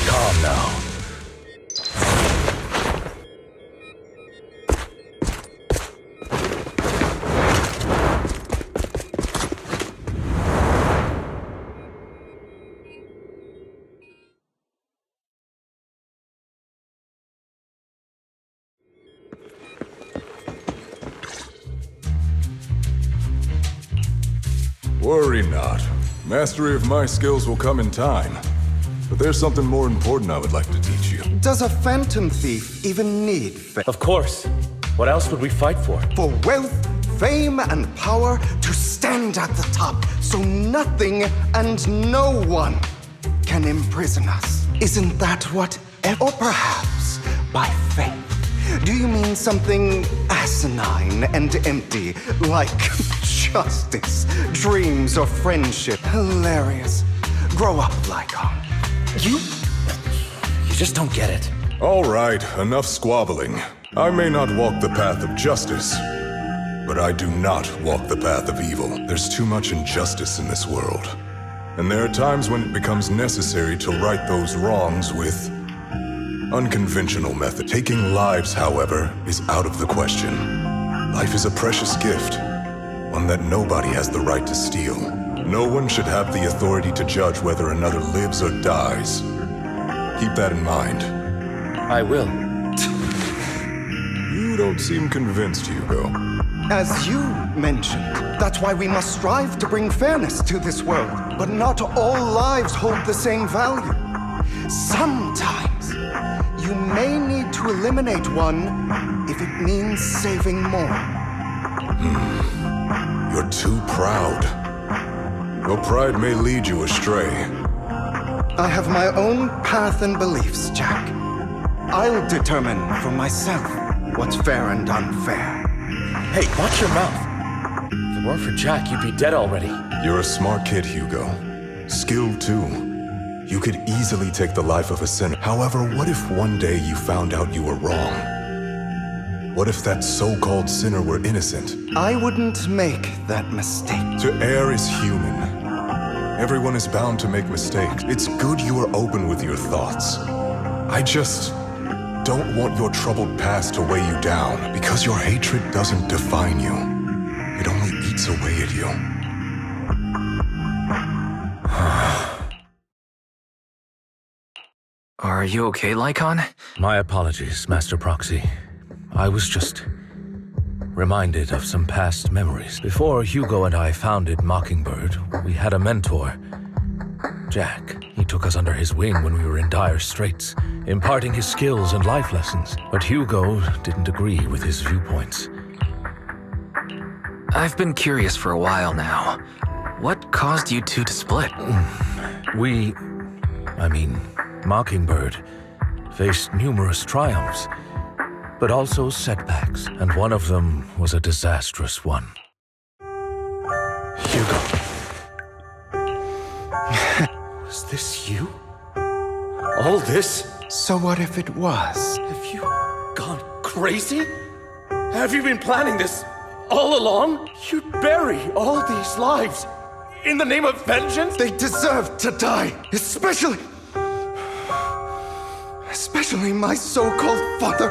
Calm now. Worry not. Mastery of my skills will come in time. But there's something more important I would like to teach you. Does a phantom thief even need faith? Of course. What else would we fight for? For wealth, fame, and power to stand at the top, so nothing and no one can imprison us. Isn't that what? Or perhaps by faith. Do you mean something asinine and empty, like justice, dreams, or friendship? Hilarious. Grow up, Lycon. You just don't get it. All right, enough squabbling. I may not walk the path of justice, but I do not walk the path of evil. There's too much injustice in this world. And there are times when it becomes necessary to right those wrongs with unconventional method. Taking lives, however, is out of the question. Life is a precious gift, one that nobody has the right to steal. No one should have the authority to judge whether another lives or dies. Keep that in mind. I will. You don't seem convinced, Hugo. As you mentioned, that's why we must strive to bring fairness to this world. But not all lives hold the same value. Sometimes, you may need to eliminate one if it means saving more. You're too proud. Your pride may lead you astray. I have my own path and beliefs, Jack. I'll determine for myself what's fair and unfair. Hey, watch your mouth. If it weren't for Jack, you'd be dead already. You're a smart kid, Hugo. Skilled, too. You could easily take the life of a sinner. However, what if one day you found out you were wrong? What if that so-called sinner were innocent? I wouldn't make that mistake. To err is human. Everyone is bound to make mistakes. It's good you are open with your thoughts. I just don't want your troubled past to weigh you down, because your hatred doesn't define you. It only eats away at you. Are you okay, Lycon? My apologies, Master Proxy. I was just reminded of some past memories. Before Hugo and I founded Mockingbird, we had a mentor, Jack. He took us under his wing when we were in dire straits, imparting his skills and life lessons. But Hugo didn't agree with his viewpoints. I've been curious for a while now. What caused you two to split? Mockingbird faced numerous triumphs, but also setbacks, and one of them was a disastrous one. Hugo. Was this you? All this? So what if it was? Have you gone crazy? Have you been planning this all along? You'd bury all these lives in the name of vengeance? They deserve to die, especially my so-called father.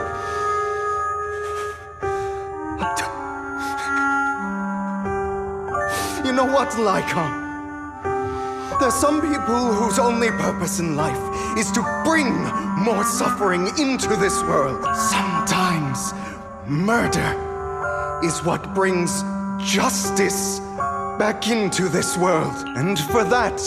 You know what, Lycon? There's some people whose only purpose in life is to bring more suffering into this world. Sometimes murder is what brings justice back into this world. And for that,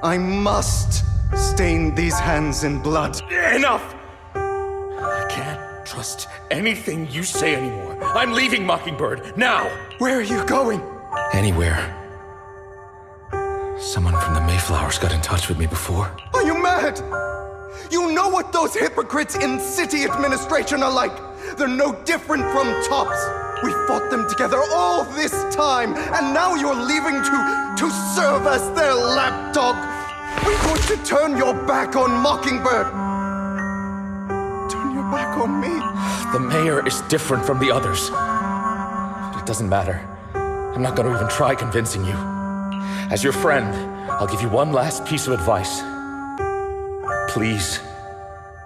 I must stain these hands in blood. Enough! I can't trust anything you say anymore. I'm leaving Mockingbird, now! Where are you going? Anywhere. Someone from the Mayflowers got in touch with me before. Are you mad? You know what those hypocrites in city administration are like. They're no different from tops. We fought them together all this time, and now you're leaving to serve as their lapdog. We're going to turn your back on Mockingbird. Turn your back on me. The mayor is different from the others. But it doesn't matter. I'm not going to even try convincing you. As your friend, I'll give you one last piece of advice. Please,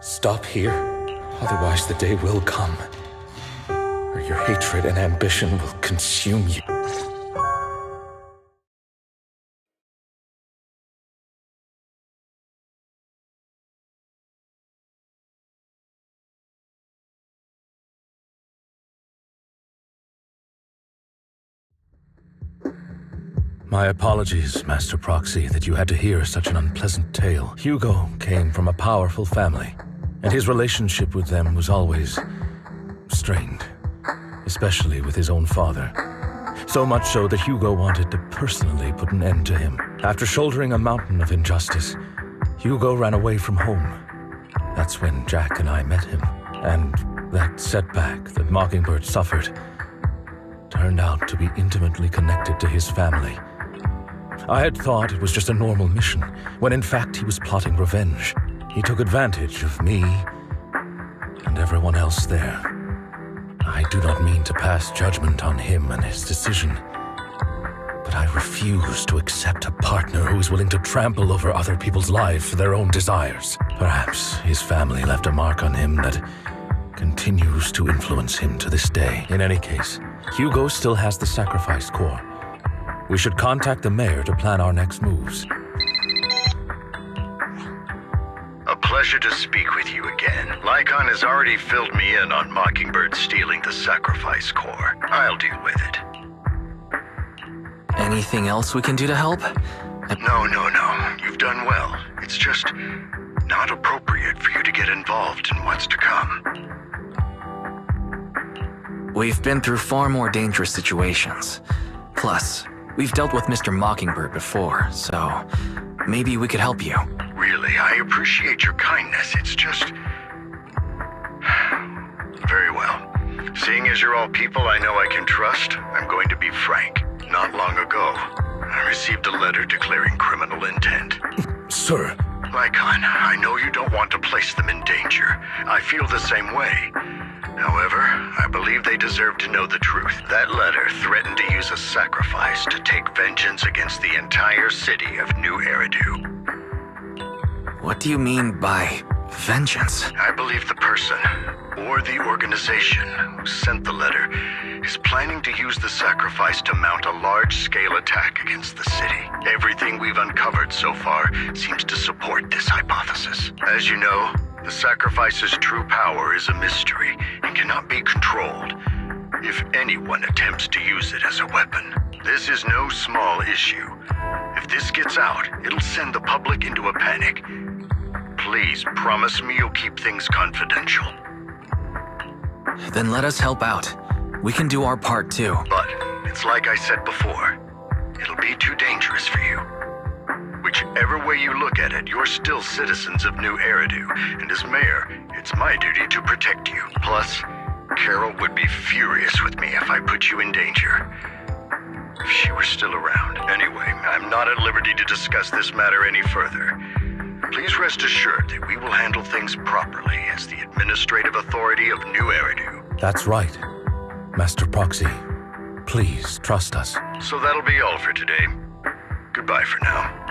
stop here. Otherwise, the day will come where your hatred and ambition will consume you. My apologies, Master Proxy, that you had to hear such an unpleasant tale. Hugo came from a powerful family, and his relationship with them was always strained, especially with his own father. So much so that Hugo wanted to personally put an end to him. After shouldering a mountain of injustice, Hugo ran away from home. That's when Jack and I met him, and that setback that Mockingbird suffered turned out to be intimately connected to his family. I had thought it was just a normal mission, when in fact he was plotting revenge. He took advantage of me and everyone else there. I do not mean to pass judgment on him and his decision, but I refuse to accept a partner who is willing to trample over other people's lives for their own desires. Perhaps his family left a mark on him that continues to influence him to this day. In any case, Hugo still has the sacrifice core. We should contact the mayor to plan our next moves. A pleasure to speak with you again. Lycon has already filled me in on Mockingbird stealing the sacrifice core. I'll deal with it. Anything else we can do to help? No. You've done well. It's just not appropriate for you to get involved in what's to come. We've been through far more dangerous situations. Plus, we've dealt with Mr. Mockingbird before, so maybe we could help you. Really, I appreciate your kindness. It's just... Very well. Seeing as you're all people I know I can trust, I'm going to be frank. Not long ago, I received a letter declaring criminal intent. Sir. Lycon, I know you don't want to place them in danger. I feel the same way. However, I believe they deserve to know the truth. That letter threatened to use a sacrifice to take vengeance against the entire city of New Eridu. What do you mean by vengeance? I believe the person, or the organization, who sent the letter is planning to use the sacrifice to mount a large-scale attack against the city. Everything we've uncovered so far seems to support this hypothesis. As you know, the sacrifice's true power is a mystery and cannot be controlled if anyone attempts to use it as a weapon. This is no small issue. If this gets out, it'll send the public into a panic. Please promise me you'll keep things confidential. Then let us help out. We can do our part too. But it's like I said before, it'll be too dangerous for you. Whichever way you look at it, you're still citizens of New Eridu, and as mayor, it's my duty to protect you. Plus, Carol would be furious with me if I put you in danger. If she were still around. Anyway, I'm not at liberty to discuss this matter any further. Please rest assured that we will handle things properly as the administrative authority of New Eridu. That's right. Master Proxy, please trust us. So that'll be all for today. Goodbye for now.